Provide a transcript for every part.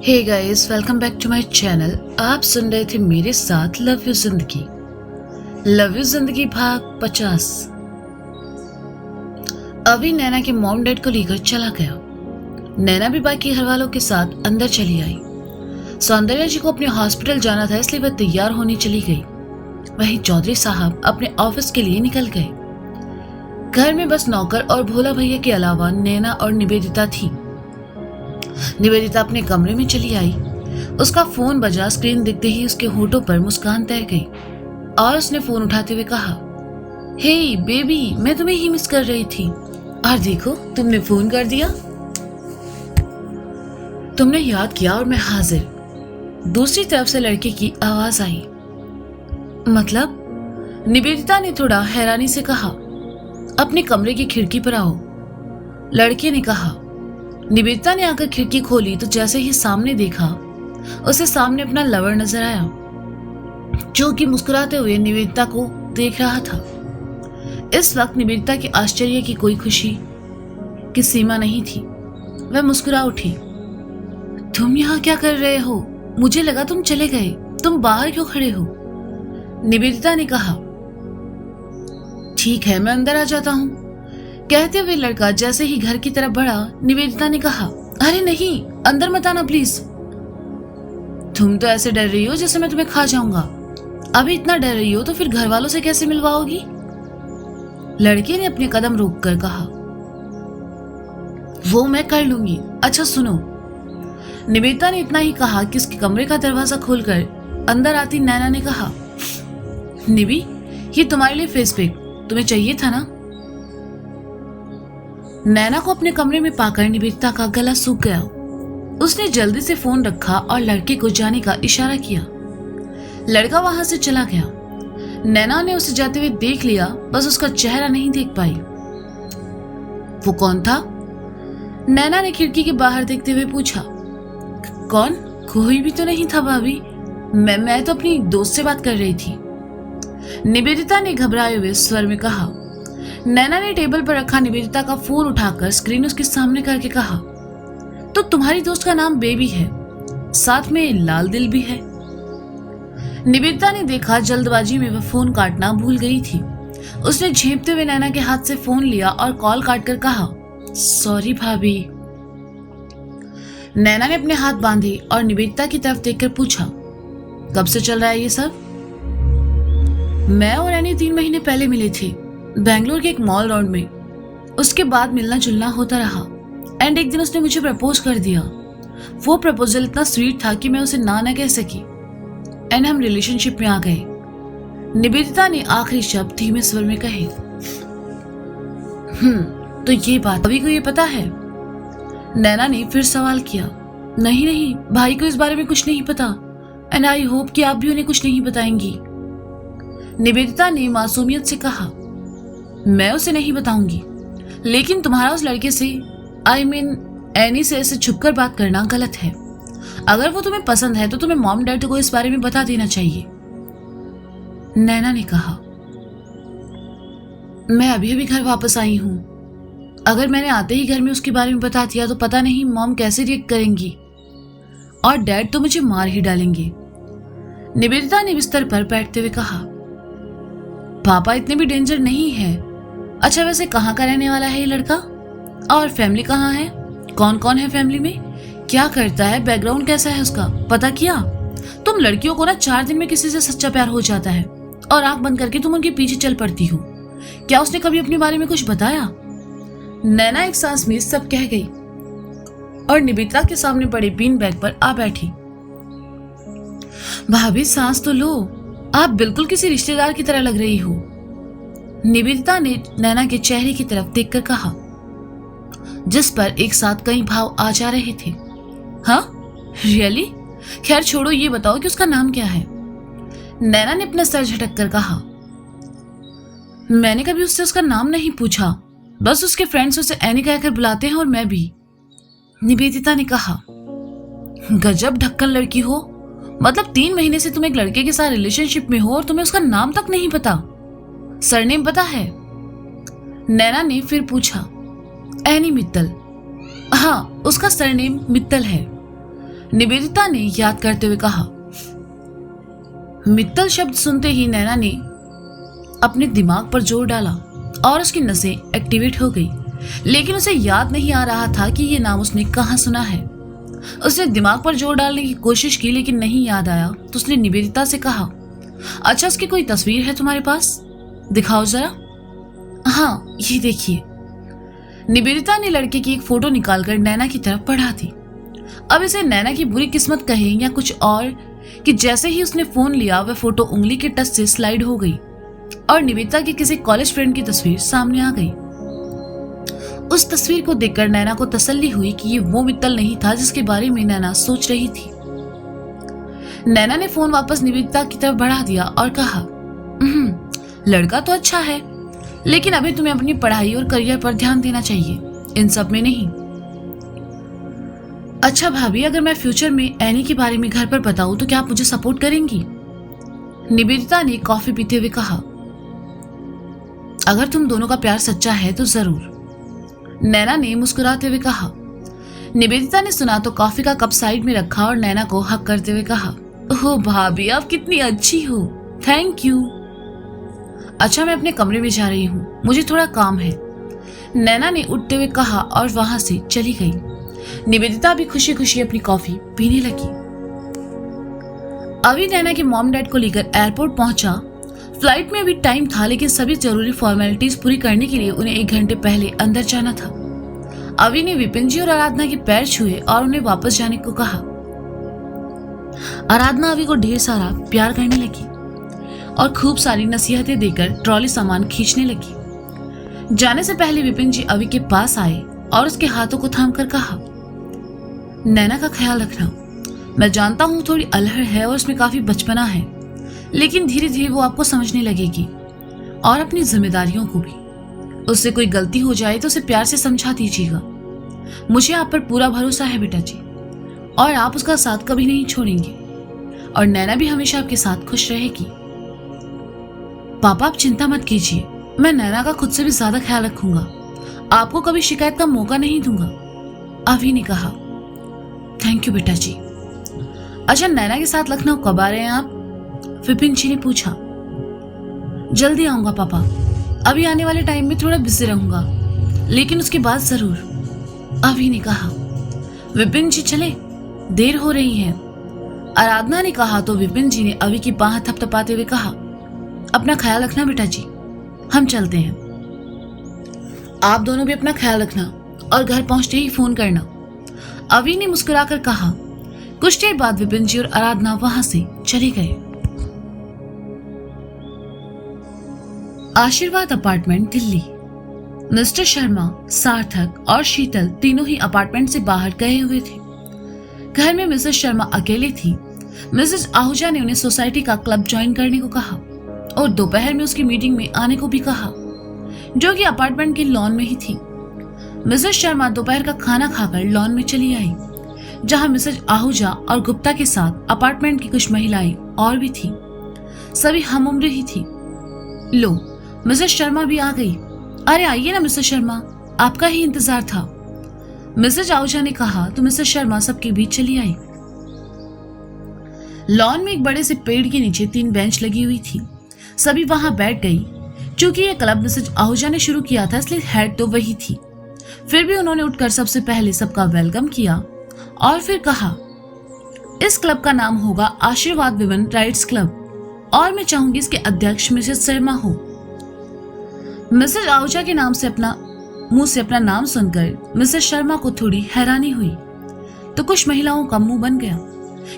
Hey guys, welcome back to my channel. आप सुन रहे थे मेरे साथ लव यू जिंदगी। लव यू जिंदगी भाग 50। अभी नैना के मॉम डैड को लेकर चला गया। नैना भी बाकी घर वालों के साथ अंदर चली आई। सौंदर्या जी को अपने हॉस्पिटल जाना था, इसलिए वह तैयार होने चली गई। वहीं चौधरी साहब अपने ऑफिस के लिए निकल गए। घर में बस नौकर और भोला भैया के अलावा नैना और निवेदिता थी। निवेदिता अपने कमरे में चली आई। उसका फोन बजा। स्क्रीन दिखते ही उसके होठों पर मुस्कान तैर गई और उसने फोन उठाते हुए कहा, हे बेबी, मैं तुम्हें ही मिस कर रही थी। और देखो, तुमने फोन कर दिया। तुमने याद किया और मैं हाजिर। दूसरी तरफ से लड़के की आवाज आई। मतलब? निवेदिता ने थोड़ा हैरानी से कहा। अपने कमरे की खिड़की पर आओ, लड़के ने कहा। निवेदिता ने आकर खिड़की खोली तो जैसे ही सामने देखा, उसे सामने अपना लवर नजर आया, जो कि मुस्कुराते हुए निवेदिता को देख रहा था। इस वक्त निवेदिता के आश्चर्य की कोई खुशी की सीमा नहीं थी। वह मुस्कुरा उठी। तुम यहाँ क्या कर रहे हो? मुझे लगा तुम चले गए। तुम बाहर क्यों खड़े हो? निवेदिता ने कहा। ठीक है, मैं अंदर आ जाता हूँ। कहते हुए लड़का जैसे ही घर की तरफ बढ़ा, निवेदिता ने कहा, अरे नहीं, अंदर मत आना प्लीज। तुम तो ऐसे डर रही हो जैसे मैं तुम्हें खा जाऊंगा। अभी इतना डर रही हो तो फिर घर वालों से कैसे मिलवाओगी? लड़के ने अपने कदम रोककर कहा। वो मैं कर लूंगी। अच्छा सुनो। निवेदिता ने इतना ही कहा कि उसके कमरे का दरवाजा खोलकर अंदर आती नैना ने कहा, निवी, ये तुम्हारे लिए फेस पैक, तुम्हें चाहिए था ना? नैना को अपने कमरे में पाकर निवेदिता का गला सूख गया। उसने जल्दी से फोन रखा और लड़के को जाने का इशारा किया। लड़का वहां से चला गया। नैना ने उसे जाते हुए देख लिया, बस उसका चेहरा नहीं देख पाई। वो कौन था? नैना ने खिड़की के बाहर देखते हुए पूछा। कौन? कोई भी तो नहीं था भाभी। मैं तो अपनी दोस्त से बात कर रही थी, निवेदिता ने घबराए हुए स्वर में कहा। नैना ने टेबल पर रखा निवेदिता का फोन उठाकर स्क्रीन उसके सामने करके कहा, तो तुम्हारी दोस्त का नाम बेबी है, साथ में लाल दिल भी है। निवेदिता ने देखा जल्दबाजी में वह फोन काटना भूल गई थी। उसने झेंपते हुए नैना के हाथ से फोन लिया और कॉल काटकर कहा, सॉरी भाभी। नैना ने अपने हाथ बांधे और निवेदिता की तरफ देखकर पूछा, कब से चल रहा है ये सब? मैं और एनी 3 महीने पहले मिले थे, बेंगलोर के एक मॉल रोड में। उसके बाद मिलना जुलना होता रहा एंड एक दिन उसने मुझे प्रपोज कर दिया। वो प्रपोजल इतना स्वीट था कि मैं उसे ना कह सकी एंड हम रिलेशनशिप में आ गए। निवेदिता ने आखिरी शब्द धीमे स्वर में कहे। तो ये बात अभी को ये पता है? नैना ने फिर सवाल किया। नहीं, भाई को इस बारे में कुछ नहीं पता एंड आई होप कि आप भी उन्हें कुछ नहीं बताएंगी, निवेदिता ने मासूमियत से कहा। मैं उसे नहीं बताऊंगी, लेकिन तुम्हारा उस लड़के से एनी से ऐसे छुपकर बात करना गलत है। अगर वो तुम्हें पसंद है तो तुम्हें मॉम डैड को इस बारे में बता देना चाहिए, नैना ने कहा। मैं अभी अभी घर वापस आई हूं। अगर मैंने आते ही घर में उसके बारे में बता दिया तो पता नहीं मॉम कैसे रिएक्ट करेंगी और डैड तो मुझे मार ही डालेंगे, निवेदिता ने बिस्तर पर बैठते हुए कहा। पापा इतने भी डेंजर नहीं है। अच्छा, वैसे कहाँ का रहने वाला है ये लड़का? और फैमिली कहाँ है? कौन कौन है फैमिली में? क्या करता है? बैकग्राउंड कैसा है उसका? पता किया? तुम लड़कियों को ना 4 दिन में किसी से सच्चा प्यार हो जाता है और आंख बंद करके तुम उनके पीछे चल पड़ती हो। क्या उसने कभी अपने बारे में कुछ बताया? नैना एक सांस में सब कह गई और निवेदिता के सामने पड़े बीन बैग पर आ बैठी। भाभी सांस तो लो, आप बिल्कुल किसी रिश्तेदार की तरह लग रही हो, निवेदिता ने नैना के चेहरे की तरफ देखकर कहा, जिस पर एक साथ कई भाव आ जा रहे थे। हाँ, रियली? खैर छोड़ो, ये बताओ कि उसका नाम क्या है? नैना ने अपना सर झटक कर कहा। मैंने कभी उससे उसका नाम नहीं पूछा, बस उसके फ्रेंड्स उसे एनी कहकर बुलाते हैं और मैं भी, निवेदिता ने कहा। गजब ढक्कन लड़की हो। मतलब 3 महीने से तुम एक लड़के के साथ रिलेशनशिप में हो और तुम्हें उसका नाम तक नहीं पता? सरनेम पता है? नैना ने फिर पूछा। एनी मित्तल। हाँ, उसका सरनेम मित्तल है। निवेदिता ने याद करते हुए कहा। मित्तल शब्द सुनते ही नैना ने अपने दिमाग पर जोर डाला और उसकी नसें एक्टिवेट हो गई, लेकिन उसे याद नहीं आ रहा था कि ये नाम उसने कहाँ सुना है। उसने दिमाग पर जोर डालने की कोशिश की, लेकिन नहीं याद आया, तो उसने निवेदिता से कहा, अच्छा उसकी कोई तस्वीर है तुम्हारे पास? दिखाओ जरा। हाँ, ये देखिए। निवेदिता ने लड़के की एक फोटो निकालकर नैना की तरफ बढ़ा दी। अब इसे नैना की बुरी किस्मत कहें या कुछ और कि जैसे ही उसने फोन लिया वह फोटो उंगली के टच से स्लाइड हो गई और निवेदिता की किसी कॉलेज फ्रेंड की तस्वीर सामने आ गई। उस तस्वीर को देखकर नैना को तसल्ली हुई कि ये वो मित्तल नहीं था जिसके बारे में नैना सोच रही थी। नैना ने फोन वापस निवेदिता की तरफ बढ़ा दिया और कहा, लड़का तो अच्छा है, लेकिन अभी तुम्हें अपनी पढ़ाई और करियर पर ध्यान देना चाहिए, इन सब में नहीं। अच्छा भाभी, अगर मैं फ्यूचर में एनी के बारे में घर पर बताऊं तो क्या आप मुझे सपोर्ट करेंगी? निवेदिता ने कॉफी पीते हुए कहा, अगर तुम दोनों का प्यार सच्चा है तो जरूर, नैना ने मुस्कुराते हुए कहा। निवेदिता ने सुना तो कॉफी का कप साइड में रखा और नैना को हक करते हुए कहा, ओह भाभी, आप कितनी अच्छी हो, थैंक यू। अच्छा, मैं अपने कमरे में जा रही हूँ, मुझे थोड़ा काम है, नैना ने उठते हुए कहा और वहां से चली गई। निवेदिता भी खुशी खुशी अपनी कॉफी पीने लगी। अभी नैना के मॉम डैड को लेकर एयरपोर्ट पहुंचा। फ्लाइट में अभी टाइम था, लेकिन सभी जरूरी फॉर्मेलिटीज पूरी करने के लिए उन्हें 1 घंटे पहले अंदर जाना था। अभी ने विपिन जी और आराधना के पैर छुए और उन्हें वापस जाने को कहा। आराधना अभी को ढेर सारा प्यार करने लगी और खूब सारी नसीहतें देकर ट्रॉली सामान खींचने लगी। जाने से पहले विपिन जी अभी के पास आए और उसके हाथों को थामकर कहा, नैना का ख्याल रखना, मैं जानता हूँ थोड़ी अलहड़ है और उसमें काफी बचपना है, लेकिन धीरे धीरे वो आपको समझने लगेगी और अपनी जिम्मेदारियों को भी। उससे कोई गलती हो जाए तो उसे प्यार से समझा दीजिएगा। मुझे आप पर पूरा भरोसा है बेटा जी, और आप उसका साथ कभी नहीं छोड़ेंगे और नैना भी हमेशा आपके साथ खुश रहेगी। पापा, आप चिंता मत कीजिए, मैं नैना का खुद से भी ज्यादा ख्याल रखूंगा, आपको कभी शिकायत का मौका नहीं दूंगा, अभी ने कहा। थैंक यू बेटा जी। अच्छा, नैना के साथ लखनऊ कब आ रहे हैं आप? विपिन जी ने पूछा। जल्दी आऊंगा पापा, अभी आने वाले टाइम में थोड़ा बिजी रहूंगा, लेकिन उसके बाद जरूर, अभी ने कहा। विपिन जी चले, देर हो रही है, आराधना ने कहा तो विपिन जी ने अभी की बाह थपथपाते हुए कहा, अपना ख्याल रखना बेटा जी, हम चलते हैं। आप दोनों भी अपना ख्याल रखना और घर पहुंचते ही फोन करना, अभी ने मुस्कुराकर कहा। कुछ देर बाद विपिन जी और आराधना वहां से चले गए। आशीर्वाद अपार्टमेंट, दिल्ली। मिस्टर शर्मा, सार्थक और शीतल तीनों ही अपार्टमेंट से बाहर गए हुए थे। घर में मिसेस शर्मा अकेले थी। मिसेस आहूजा ने उन्हें सोसाइटी का क्लब ज्वाइन करने को कहा और दोपहर में उसकी मीटिंग में आने को भी कहा, जो कि अपार्टमेंट के लॉन में ही थी। मिसेस शर्मा दोपहर का खाना खाकर लॉन में चली आई, जहां मिसेस आहूजा और गुप्ता के साथ अपार्टमेंट की कुछ महिलाएं और भी थी। सभी हम उम्र ही थी। लो, मिसेस शर्मा भी आ गई। अरे आइए ना मिसेस शर्मा, आपका ही इंतजार था, मिसेस आहूजा ने कहा तो मिसेस शर्मा सबके बीच चली आई। लॉन में एक बड़े से पेड़ के नीचे 3 बेंच लगी हुई थी। सभी वहां बैठ गई। चूंकि यह क्लब मिसेस आहूजा ने शुरू किया था, इसलिए हेड तो वही थी। फिर भी उन्होंने उठकर सबसे पहले सबका वेलकम किया और फिर कहा, इस क्लब का नाम होगा आशीर्वाद विमेन राइट्स क्लब और मैं चाहूंगी इसके अध्यक्ष मिसेस शर्मा हो। मिसेस आहूजा के मुंह से अपना नाम सुनकर मिसेस शर्मा को थोड़ी हैरानी हुई, तो कुछ महिलाओं का मुंह बन गया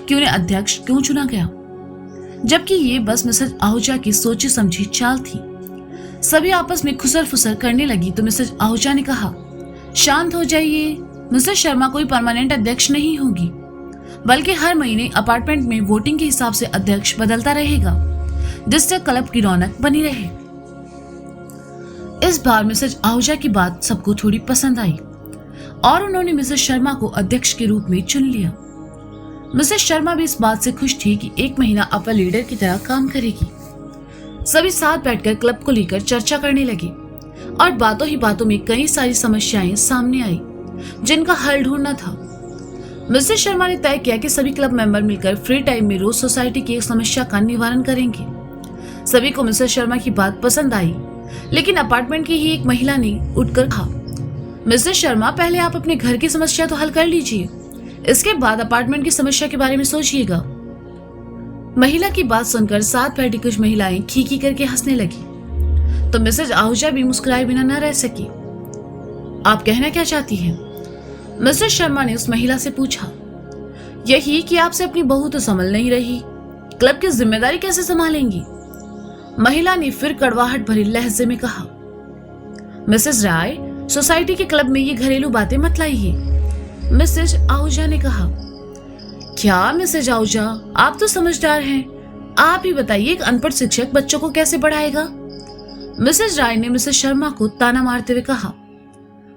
कि उन्हें अध्यक्ष क्यों चुना गया, जबकि ये बस मिसेस आहूजा की सोची समझी चाल थी। सभी आपस में खुसर फुसर करने लगी तो मिसेस आहूजा ने कहा, शांत हो जाइए, मिसेस शर्मा कोई परमानेंट अध्यक्ष नहीं होगी, बल्कि हर महीने अपार्टमेंट में वोटिंग के हिसाब से अध्यक्ष बदलता रहेगा, जिससे क्लब की रौनक बनी रहे। इस बार मिसेस आहूजा की बात सबको थोड़ी पसंद आई और उन्होंने मिसेस शर्मा को अध्यक्ष के रूप में चुन लिया। मिसेस शर्मा भी इस बात से खुश थी कि 1 महीना अपर लीडर की तरह काम करेगी। सभी साथ बैठकर क्लब को लेकर चर्चा करने लगे और बातों ही बातों में कई सारी समस्याएं सामने आई, जिनका हल ढूंढना था। मिसेस शर्मा ने तय किया कि सभी क्लब मेंबर मिलकर फ्री टाइम में रोज सोसाइटी की एक समस्या का निवारण करेंगे। सभी को मिसेस शर्मा की बात पसंद आई, लेकिन अपार्टमेंट की ही एक महिला ने उठकर कहा, मिसेस शर्मा, पहले आप अपने घर की समस्या तो हल कर लीजिए, इसके बाद अपार्टमेंट की समस्या के बारे में सोचिएगा। महिला की बात सुनकर साथ बैठी कुछ महिलाएं खीखी करके हंसने लगी, तो मिसेज आहूजा भी मुस्कुराए बिना न रह सकी। आप कहना क्या चाहती हैं? मिसेस शर्मा ने उस महिला से पूछा। यही कि आपसे अपनी बहू तो संभल नहीं रही, क्लब की जिम्मेदारी कैसे संभालेंगी? महिला ने फिर कड़वाहट भरी लहजे में कहा। मिसेस राय, सोसाइटी के क्लब में ये घरेलू बातें मत लाइए, मिसेज आहूजा ने कहा। क्या मिसेज आहूजा, आप तो समझदार हैं, आप ही बताइए एक अनपढ़ शिक्षक बच्चों को कैसे पढ़ाएगा? मिसेज राय ने मिसेज शर्मा को ताना मारते हुए कहा।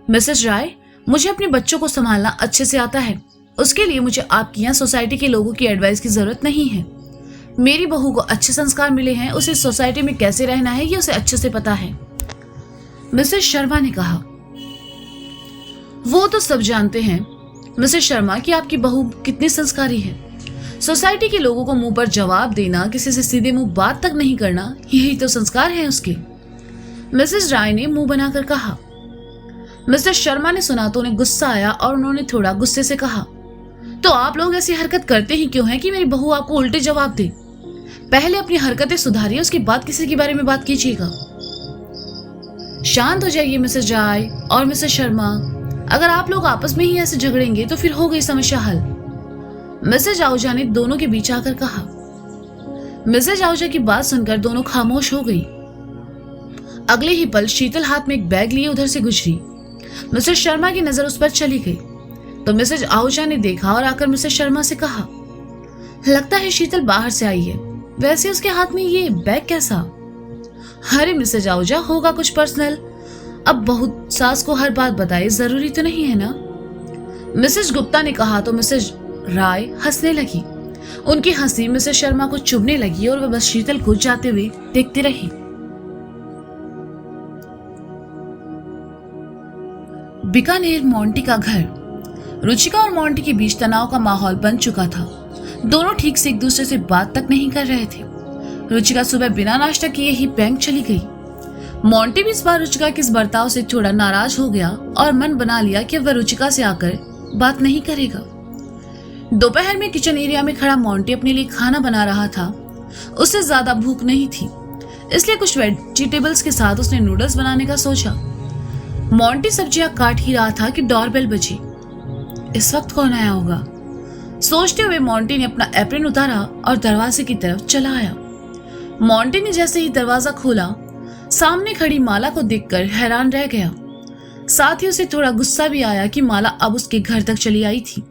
मिसेज राय, मुझे अपने बच्चों को संभालना अच्छे से आता है, उसके लिए मुझे आपकी यहाँ सोसाइटी के लोगों की एडवाइस की जरूरत नहीं है। मेरी बहू को अच्छे संस्कार मिले हैं, उसे सोसाइटी में कैसे रहना है ये उसे अच्छे से पता है, मिसेज शर्मा ने कहा। वो तो सब जानते हैं मिसेज शर्मा कि आपकी बहू कितनी संस्कारी है। सोसाइटी के लोगों को मुंह पर जवाब देना, किसी से सीधे मुंह बात तक नहीं करना, यही तो संस्कार है उसके, मिसेज राय ने मुंह बनाकर कहा। मिस्टर शर्मा ने सुना तो उन्हें गुस्सा आया और उन्होंने थोड़ा गुस्से से कहा, तो आप लोग ऐसी हरकत करते ही क्यों हैं कि मेरी बहू आपको उल्टे जवाब दे? पहले अपनी हरकतें सुधारिए, उसके बाद किसी के बारे में बात कीजिएगा। शांत हो जाइए मिसेज राय और मिसेज शर्मा, अगर आप लोग आपस में ही ऐसे झगड़ेंगे तो फिर हो गई समस्या हल, मिसेज आहूजा ने दोनों के बीच आकर कहा। मिसेज आहूजा की बात सुनकर दोनों खामोश हो गई। अगले ही पल शीतल हाथ में एक बैग लिए उधर से गुजरी। मिसेज शर्मा की नजर उस पर चली गई तो मिसेज आहूजा ने देखा और आकर मिसेज शर्मा से कहा, लगता है शीतल बाहर से आई है, वैसे उसके हाथ में ये बैग कैसा? अरे मिसेज आहूजा, होगा कुछ पर्सनल, अब बहुत सास को हर बात बताए जरूरी तो नहीं है ना, मिसेज गुप्ता ने कहा। तो मिसेज राय हंसने लगी। उनकी हंसी मिसेज शर्मा को चुभने लगी और वह बस शीतल को जाते हुए देखती रही। बीकानेर मोंटी का घर। रुचिका और मोंटी के बीच तनाव का माहौल बन चुका था। दोनों ठीक से एक दूसरे से बात तक नहीं कर रहे थे। रुचिका सुबह बिना नाश्ता किए ही बैंक चली गई। मोंटी भी इस बार रुचिका के इस बर्ताव से थोड़ा नाराज हो गया और मन बना लिया कि वह रुचिका से आकर बात नहीं करेगा। दोपहर में किचन एरिया में खड़ा मोंटी अपने लिए खाना बना रहा था। उसे ज्यादा भूख नहीं थी, इसलिए कुछ वेजिटेबल्स के साथ उसने नूडल्स बनाने का सोचा। मोंटी सब्जियां काट ही रहा था कि डोरबेल बजी। इस वक्त कौन आया होगा? सोचते हुए मोंटी ने अपना एप्रन उतारा और दरवाजे की तरफ चला आया। मोंटी ने जैसे ही दरवाजा खोला, सामने खड़ी माला को देखकर हैरान रह गया। साथ ही उसे थोड़ा गुस्सा भी आया कि माला अब उसके घर तक चली आई थी।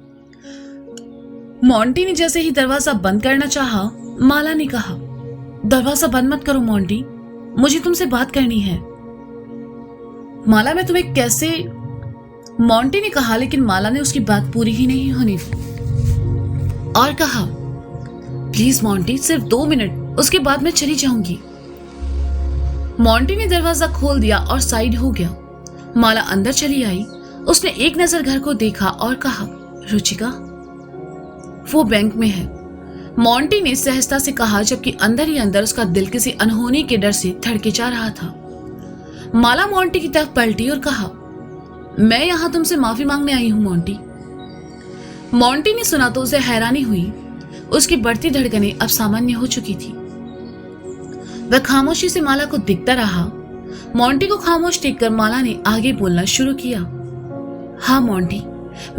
मोंटी ने जैसे ही दरवाजा बंद करना चाहा, माला ने कहा, दरवाजा बंद मत करो मोंटी, मुझे तुमसे बात करनी है। माला, मैं तुम्हें कैसे? मोंटी ने कहा, लेकिन माला ने उसकी बात पूरी ही नहीं होने दी और कहा, प्लीज मोंटी, सिर्फ 2 मिनट, उसके बाद मैं चली जाऊंगी। मोंटी ने दरवाजा खोल दिया और साइड हो गया। माला अंदर चली आई। उसने एक नजर घर को देखा और कहा, रुचिका? वो बैंक में है, मोंटी ने सहजता से कहा, जबकि अंदर ही अंदर उसका दिल किसी अनहोनी के डर से धड़के जा रहा था। माला मोंटी की तरफ पलटी और कहा, मैं यहां तुमसे माफी मांगने आई हूं मोंटी। मोंटी ने सुना तो उसे हैरानी हुई। उसकी बढ़ती धड़कनें अब सामान्य हो चुकी थी। वह खामोशी से माला को देखता रहा। मोंटी को खामोश देखकर माला ने आगे बोलना शुरू किया, हाँ मोंटी,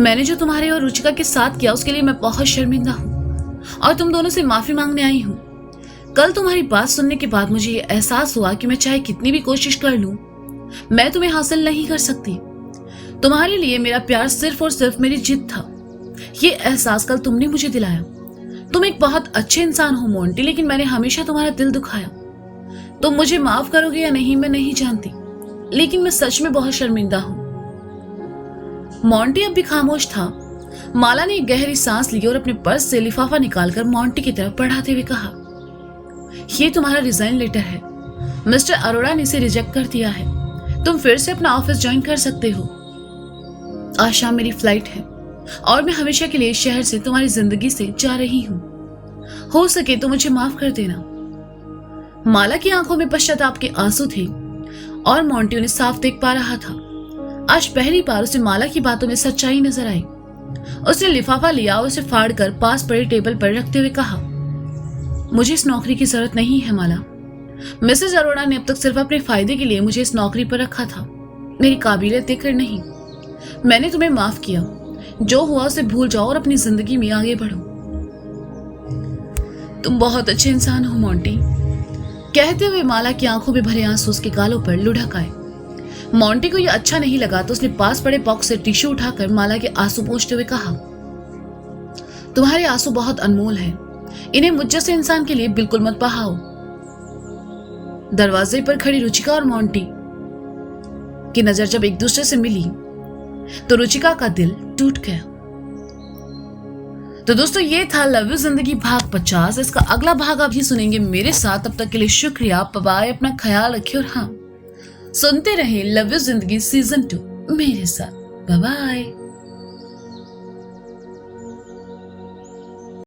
मैंने जो तुम्हारे और रुचिका के साथ किया उसके लिए मैं बहुत शर्मिंदा हूँ और तुम दोनों से माफी मांगने आई हूँ। कल तुम्हारी बात सुनने के बाद मुझे ये एहसास हुआ कि मैं चाहे कितनी भी कोशिश कर लूं, मैं तुम्हें हासिल नहीं कर सकती। तुम्हारे लिए मेरा प्यार सिर्फ और सिर्फ मेरी जिद था। ये एहसास कल तुमने मुझे दिलाया। तुम एक बहुत अच्छे इंसान हो मोंटी, लेकिन मैंने हमेशा तुम्हारा दिल दुखाया। तुम मुझे माफ करोगे या नहीं मैं नहीं जानती, लेकिन मैं सच में बहुत शर्मिंदा हूं। मोंटी अब भी खामोश था। माला ने एक गहरी सांस ली और अपने पर्स से लिफाफा निकालकर मोंटी की तरफ बढ़ाते हुए कहा, ये तुम्हारा रिजाइन लेटर है। मिस्टर अरोड़ा ने इसे रिजेक्ट कर दिया है। तुम फिर से अपना ऑफिस ज्वाइन कर सकते हो। आज शाम मेरी फ्लाइट है। और मैं हमेशा के लिए इस शहर से तुम्हारी जिंदगी से जा रही हूँ। हो सके तो मुझे माफ कर देना। माला की आंखों में पश्चाताप के आंसू थे और मोंटी उन्हें साफ देख पा रहा था। आज पहली बार उसे माला की बातों में सच्चाई नजर आई। उसने लिफाफा लिया और उसे फाड़कर पास पड़े टेबल पर रखते हुए कहा, मुझे इस नौकरी की जरूरत नहीं है माला। मिसेज अरोड़ा ने अब तक सिर्फ अपने फायदे के लिए मुझे इस नौकरी पर रखा था, मेरी काबिलियत देखकर नहीं। मैंने तुम्हें माफ किया, जो हुआ उसे भूल जाओ और अपनी जिंदगी में आगे बढ़ो। तुम बहुत अच्छे इंसान हो मोंटी। कहते हुए माला की आंखों में भरे आंसू उसके गालों पर लुढ़क आए। मोंटी को यह अच्छा नहीं लगा तो उसने पास पड़े बॉक्स से टिश्यू उठाकर माला के आंसू पोंछते हुए कहा, तुम्हारे आंसू बहुत अनमोल हैं, इन्हें मुझ जैसे इंसान के लिए बिल्कुल मत बहाओ। दरवाजे पर खड़ी रुचिका और मोंटी की नजर जब एक दूसरे से मिली तो रुचिका का दिल टूट गया। तो दोस्तों ये था लव यू जिंदगी भाग 50। इसका अगला भाग आप ही सुनेंगे मेरे साथ। तब तक के लिए शुक्रिया, बाय, अपना ख्याल रखिए और हाँ, सुनते रहे लव यू जिंदगी सीजन 2 मेरे साथ। बाय।